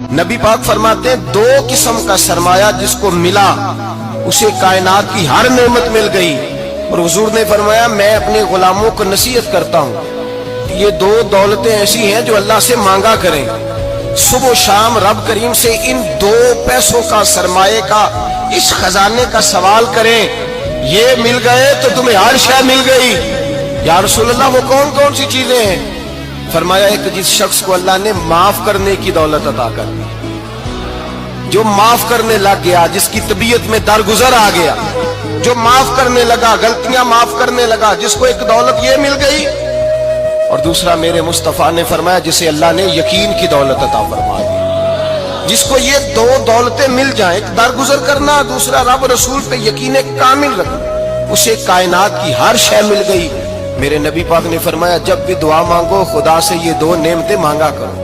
नबी पाक फरमाते हैं दो किस्म का सरमाया जिसको मिला उसे कायनात की हर नेमत मिल गई। और हुजूर ने फरमाया मैं अपने गुलामों को नसीहत करता हूँ, ये दो दौलतें ऐसी हैं जो अल्लाह से मांगा करें। सुबह शाम रब करीम से इन दो पैसों का सरमाए का इस खजाने का सवाल करें, ये मिल गए तो तुम्हें हर शय मिल गई। या रसूल अल्लाह वो कौन कौन सी चीजें हैं? फरमाया एक जिस शख्स को अल्लाह ने माफ करने की दौलत अता कर दी, जो माफ करने लग गया, जिसकी तबीयत में दरगुजर आ गया, जो माफ करने लगा, गलतियां माफ करने लगा, जिसको एक दौलत ये मिल गई। और दूसरा मेरे मुस्तफा ने फरमाया जिसे अल्लाह ने यकीन की दौलत अता फरमा दी। जिसको ये दो दौलतें मिल जाएं, एक दरगुजर करना, दूसरा रब रसूल पे यकीन कामिल रखना, उसे कायनात की हर शय मिल गई। मेरे नबी पाक ने फरमाया जब भी दुआ मांगो खुदा से ये दो नेमतें मांगा करो।